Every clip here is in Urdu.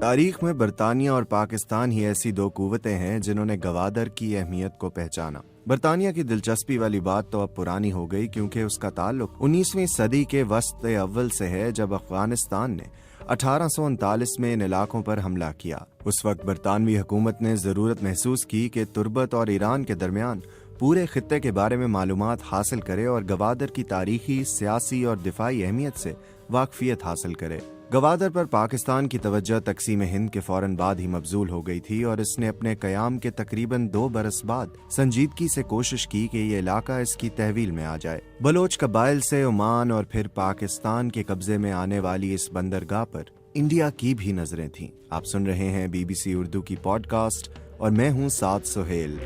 تاریخ میں برطانیہ اور پاکستان ہی ایسی دو قوتیں ہیں جنہوں نے گوادر کی اہمیت کو پہچانا۔ برطانیہ کی دلچسپی والی بات تو اب پرانی ہو گئی، کیونکہ اس کا تعلق 19ویں صدی کے وسط اول سے ہے، جب افغانستان نے 1839 میں ان علاقوں پر حملہ کیا۔ اس وقت برطانوی حکومت نے ضرورت محسوس کی کہ تربت اور ایران کے درمیان پورے خطے کے بارے میں معلومات حاصل کرے اور گوادر کی تاریخی، سیاسی اور دفاعی اہمیت سے واقفیت حاصل کرے۔ گوادر پر پاکستان کی توجہ تقسیم ہند کے فوراً بعد ہی مبذول ہو گئی تھی، اور اس نے اپنے قیام کے تقریباً 2 برس بعد سنجیدگی سے کوشش کی کہ یہ علاقہ اس کی تحویل میں آ جائے۔ بلوچ قبائل سے عمان اور پھر پاکستان کے قبضے میں آنے والی اس بندرگاہ پر انڈیا کی بھی نظریں تھیں۔ آپ سن رہے ہیں BBC اردو کی پوڈ کاسٹ اور میں ہوں سعد سہیل۔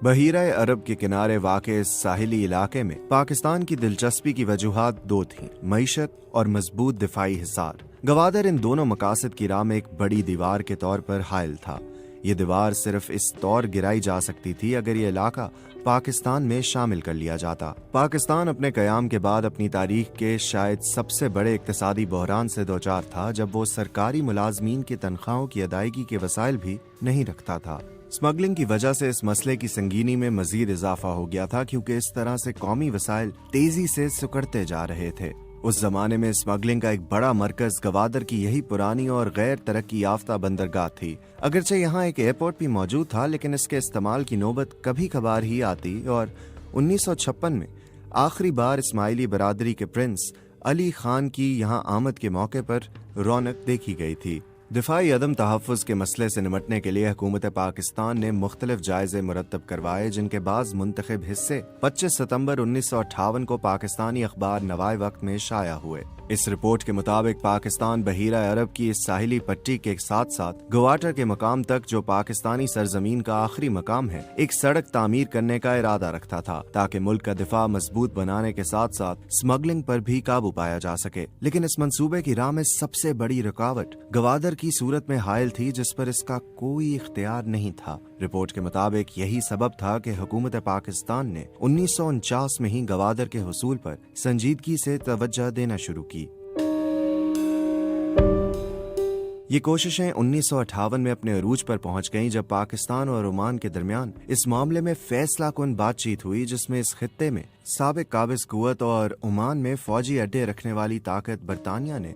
بحیرہ عرب کے کنارے واقع اس ساحلی علاقے میں پاکستان کی دلچسپی کی وجوہات 2 تھیں: معیشت اور مضبوط دفاعی حصار۔ گوادر ان دونوں مقاصد کی راہ میں ایک بڑی دیوار کے طور پر حائل تھا۔ یہ دیوار صرف اس طور گرائی جا سکتی تھی اگر یہ علاقہ پاکستان میں شامل کر لیا جاتا۔ پاکستان اپنے قیام کے بعد اپنی تاریخ کے شاید سب سے بڑے اقتصادی بحران سے دوچار تھا، جب وہ سرکاری ملازمین کی تنخواہوں کی ادائیگی کے وسائل بھی نہیں رکھتا تھا۔ اسمگلنگ کی وجہ سے اس مسئلے کی سنگینی میں مزید اضافہ ہو گیا تھا، کیونکہ اس طرح سے قومی وسائل تیزی سے سکڑتے جا رہے تھے۔ اس زمانے میں اسمگلنگ کا ایک بڑا مرکز گوادر کی یہی پرانی اور غیر ترقی یافتہ بندرگاہ تھی۔ اگرچہ یہاں ایک ایئرپورٹ بھی موجود تھا، لیکن اس کے استعمال کی نوبت کبھی کبھار ہی آتی، اور 1956 میں آخری بار اسماعیلی برادری کے پرنس علی خان کی یہاں آمد کے موقع پر رونق دیکھی گئی تھی۔ دفاعی عدم تحفظ کے مسئلے سے نمٹنے کے لیے حکومت پاکستان نے مختلف جائزے مرتب کروائے، جن کے بعض منتخب حصے 25 ستمبر 1958 کو پاکستانی اخبار نوائے وقت میں شائع ہوئے۔ اس رپورٹ کے مطابق پاکستان بحیرہ عرب کی اس ساحلی پٹی کے ساتھ ساتھ گوادر کے مقام تک، جو پاکستانی سرزمین کا آخری مقام ہے، ایک سڑک تعمیر کرنے کا ارادہ رکھتا تھا، تاکہ ملک کا دفاع مضبوط بنانے کے ساتھ ساتھ اسمگلنگ پر بھی قابو پایا جا سکے۔ لیکن اس منصوبے کی راہ میں سب سے بڑی رکاوٹ گوادر کی صورت میں حائل تھی، جس پر اس کا کوئی اختیار نہیں تھا۔ رپورٹ کے مطابق یہی سبب تھا کہ حکومت پاکستان نے 1949 میں ہی گوادر کے حصول پر سنجیدگی سے توجہ دینا شروع کی۔ یہ کوششیں 1958 میں اپنے عروج پر پہنچ گئیں، جب پاکستان اور عمان کے درمیان اس معاملے میں فیصلہ کن بات چیت ہوئی، جس میں اس خطے میں سابق قابض قوت اور عمان میں فوجی اڈے رکھنے والی طاقت برطانیہ نے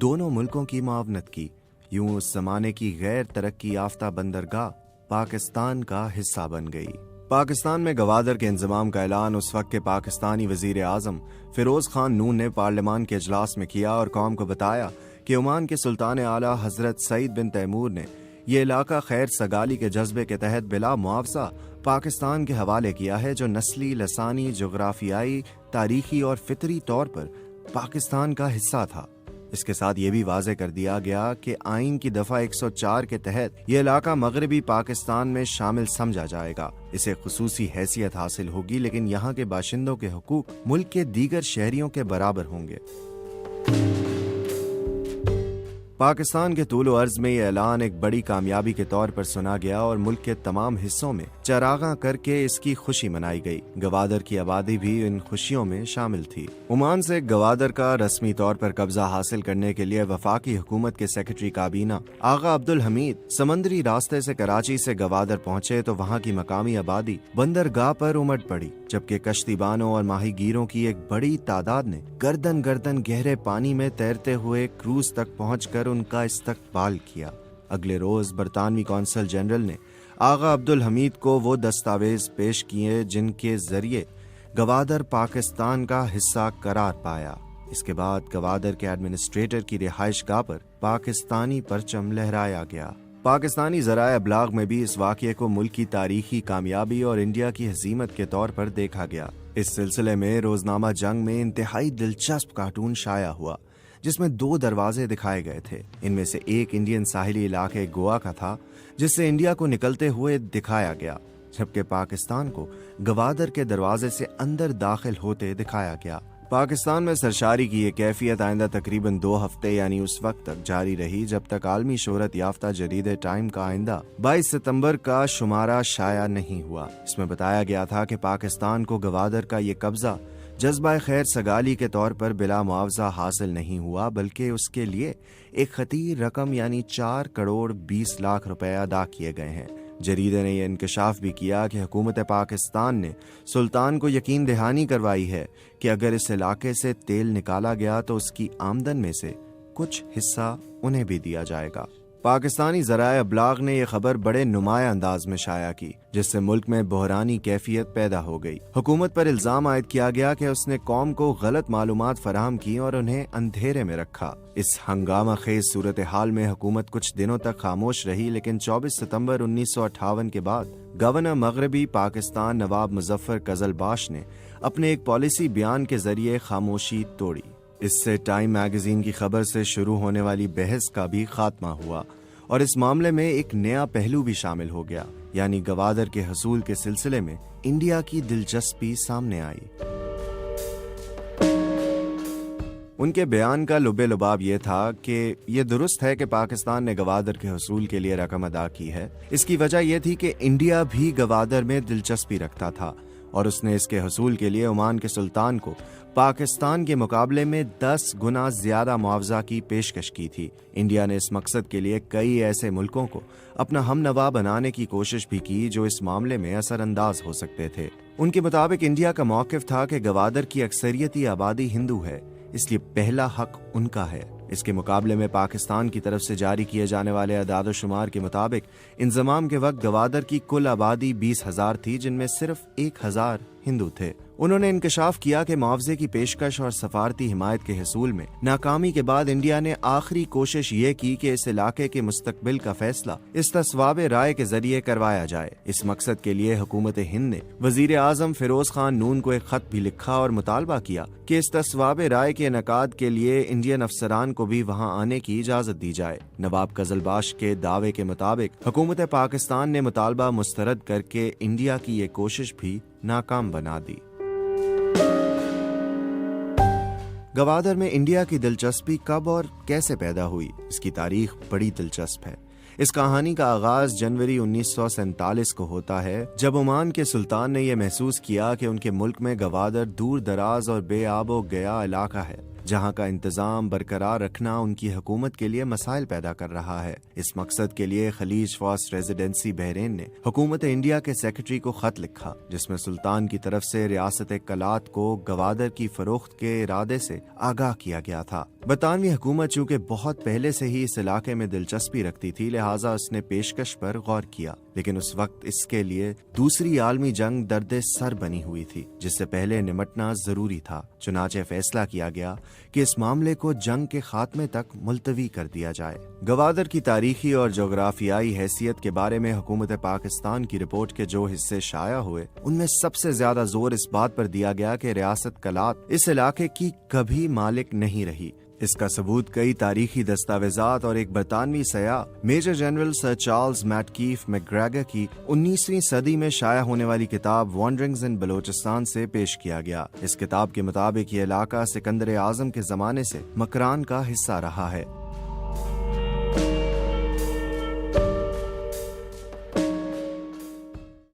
دونوں ملکوں کی معاونت کی۔ یوں اس زمانے کی غیر ترقی یافتہ بندرگاہ پاکستان کا حصہ بن گئی۔ پاکستان میں گوادر کے انضمام کا اعلان اس وقت کے پاکستانی وزیر اعظم فیروز خان نون نے پارلیمان کے اجلاس میں کیا اور قوم کو بتایا کہ عمان کے سلطان اعلیٰ حضرت سعید بن تیمور نے یہ علاقہ خیر سگالی کے جذبے کے تحت بلا معاوضہ پاکستان کے حوالے کیا ہے، جو نسلی، لسانی، جغرافیائی، تاریخی اور فطری طور پر پاکستان کا حصہ تھا۔ اس کے ساتھ یہ بھی واضح کر دیا گیا کہ آئین کی دفعہ 104 کے تحت یہ علاقہ مغربی پاکستان میں شامل سمجھا جائے گا۔ اسے خصوصی حیثیت حاصل ہوگی، لیکن یہاں کے باشندوں کے حقوق ملک کے دیگر شہریوں کے برابر ہوں گے۔ پاکستان کے طول و عرض میں یہ اعلان ایک بڑی کامیابی کے طور پر سنا گیا، اور ملک کے تمام حصوں میں چراغاں کر کے اس کی خوشی منائی گئی۔ گوادر کی آبادی بھی ان خوشیوں میں شامل تھی۔ عمان سے گوادر کا رسمی طور پر قبضہ حاصل کرنے کے لیے وفاقی حکومت کے سیکرٹری کابینہ آغا عبدالحمید سمندری راستے سے کراچی سے گوادر پہنچے تو وہاں کی مقامی آبادی بندرگاہ پر امٹ پڑی، جبکہ کشتی بانوں اور ماہی گیروں کی ایک بڑی تعداد نے گردن گردن گہرے پانی میں تیرتے ہوئے کروز تک پہنچ کر ان کا استقبال کیا۔ اگلے روز برطانوی قونصل جنرل نے آغا عبدالحمید کو وہ دستاویز پیش کیے جن کے ذریعے گوادر پاکستان کا حصہ قرار پایا۔ اس کے بعد گوادر کے ایڈمنسٹریٹر کی رہائش گاہ پر پاکستانی پرچم لہرایا گیا۔ پاکستانی ذرائع ابلاغ میں بھی اس واقعے کو ملک کی تاریخی کامیابی اور انڈیا کی ہزیمت کے طور پر دیکھا گیا۔ اس سلسلے میں روزنامہ جنگ میں انتہائی دلچسپ کارٹون شائع ہوا، جس میں 2 دروازے دکھائے گئے تھے۔ ان میں سے ایک انڈین ساحلی علاقے گوا کا تھا، جس سے انڈیا کو نکلتے ہوئے دکھایا گیا، جبکہ پاکستان کو گوادر کے دروازے سے اندر داخل ہوتے دکھایا گیا۔ پاکستان میں سرشاری کی یہ کیفیت آئندہ تقریباً 2 ہفتے یعنی اس وقت تک جاری رہی جب تک عالمی شہرت یافتہ جرید ٹائم کا آئندہ 22 ستمبر کا شمارہ شائع نہیں ہوا۔ اس میں بتایا گیا تھا کہ پاکستان کو گوادر کا یہ قبضہ جذبہ خیر سگالی کے طور پر بلا معاوضہ حاصل نہیں ہوا، بلکہ اس کے لیے ایک خطیر رقم یعنی 4,20,00,000 روپے ادا کیے گئے ہیں۔ جریدے نے یہ انکشاف بھی کیا کہ حکومت پاکستان نے سلطان کو یقین دہانی کروائی ہے کہ اگر اس علاقے سے تیل نکالا گیا تو اس کی آمدن میں سے کچھ حصہ انہیں بھی دیا جائے گا۔ پاکستانی ذرائع ابلاغ نے یہ خبر بڑے نمایاں انداز میں شائع کی، جس سے ملک میں بحرانی کیفیت پیدا ہو گئی۔ حکومت پر الزام عائد کیا گیا کہ اس نے قوم کو غلط معلومات فراہم کی اور انہیں اندھیرے میں رکھا۔ اس ہنگامہ خیز صورتحال میں حکومت کچھ دنوں تک خاموش رہی، لیکن 24 ستمبر 1958 کے بعد گورنر مغربی پاکستان نواب مظفر قزلباش نے اپنے ایک پالیسی بیان کے ذریعے خاموشی توڑی۔ اس سے ٹائم میگزین کی خبر سے شروع ہونے والی بحث کا بھی خاتمہ ہوا اور اس معاملے میں ایک نیا پہلو بھی شامل ہو گیا، یعنی گوادر کے حصول کے سلسلے میں انڈیا کی دلچسپی سامنے آئی۔ ان کے بیان کا لب لباب یہ تھا کہ یہ درست ہے کہ پاکستان نے گوادر کے حصول کے لیے رقم ادا کی ہے۔ اس کی وجہ یہ تھی کہ انڈیا بھی گوادر میں دلچسپی رکھتا تھا اور اس نے اس کے حصول کے لیے عمان کے سلطان کو پاکستان کے مقابلے میں 10 گنا زیادہ معاوضہ کی پیشکش کی تھی۔ انڈیا نے اس مقصد کے لیے کئی ایسے ملکوں کو اپنا ہم نوا بنانے کی کوشش بھی کی جو اس معاملے میں اثر انداز ہو سکتے تھے۔ ان کے مطابق انڈیا کا موقف تھا کہ گوادر کی اکثریتی آبادی ہندو ہے، اس لیے پہلا حق ان کا ہے۔ اس کے مقابلے میں پاکستان کی طرف سے جاری کیے جانے والے اعداد و شمار کے مطابق انضمام کے وقت گوادر کی کل آبادی 20,000 تھی، جن میں صرف 1,000 ہندو تھے۔ انہوں نے انکشاف کیا کہ معاوضے کی پیشکش اور سفارتی حمایت کے حصول میں ناکامی کے بعد انڈیا نے آخری کوشش یہ کی کہ اس علاقے کے مستقبل کا فیصلہ استصواب رائے کے ذریعے کروایا جائے۔ اس مقصد کے لیے حکومت ہند نے وزیر اعظم فیروز خان نون کو ایک خط بھی لکھا اور مطالبہ کیا کہ استصواب رائے کے انعقاد کے لیے انڈین افسران کو بھی وہاں آنے کی اجازت دی جائے۔ نواب قزلباش کے دعوے کے مطابق حکومت پاکستان نے مطالبہ مسترد کر کے انڈیا کی یہ کوشش بھی ناکام بنا دی۔ گوادر میں انڈیا کی دلچسپی کب اور کیسے پیدا ہوئی؟ اس کی تاریخ بڑی دلچسپ ہے۔ اس کہانی کا آغاز جنوری 1947 کو ہوتا ہے، جب عمان کے سلطان نے یہ محسوس کیا کہ ان کے ملک میں گوادر دور دراز اور بے آب و گیا علاقہ ہے، جہاں کا انتظام برقرار رکھنا ان کی حکومت کے لیے مسائل پیدا کر رہا ہے۔ اس مقصد کے لیے خلیج فاسٹ ریزیڈنسی بحرین نے حکومت انڈیا کے سیکرٹری کو خط لکھا، جس میں سلطان کی طرف سے ریاست کلات کو گوادر کی فروخت کے ارادے سے آگاہ کیا گیا تھا۔ برطانوی حکومت چونکہ بہت پہلے سے ہی اس علاقے میں دلچسپی رکھتی تھی، لہٰذا اس نے پیشکش پر غور کیا، لیکن اس وقت اس کے لیے دوسری عالمی جنگ درد سر بنی ہوئی تھی، جس سے پہلے نمٹنا ضروری تھا۔ چنانچہ فیصلہ کیا گیا کہ اس معاملے کو جنگ کے خاتمے تک ملتوی کر دیا جائے۔ گوادر کی تاریخی اور جغرافیائی حیثیت کے بارے میں حکومت پاکستان کی رپورٹ کے جو حصے شائع ہوئے، ان میں سب سے زیادہ زور اس بات پر دیا گیا کہ ریاست کلات اس علاقے کی کبھی مالک نہیں رہی۔ اس کا ثبوت کئی تاریخی دستاویزات اور ایک برطانوی سیاح میجر جنرل سر چارلز میٹکیف میکگریگر کی 19ویں صدی میں شائع ہونے والی کتاب وانڈرنگز ان بلوچستان سے پیش کیا گیا۔ اس کتاب کے مطابق یہ علاقہ سکندر اعظم کے زمانے سے مکران کا حصہ رہا ہے۔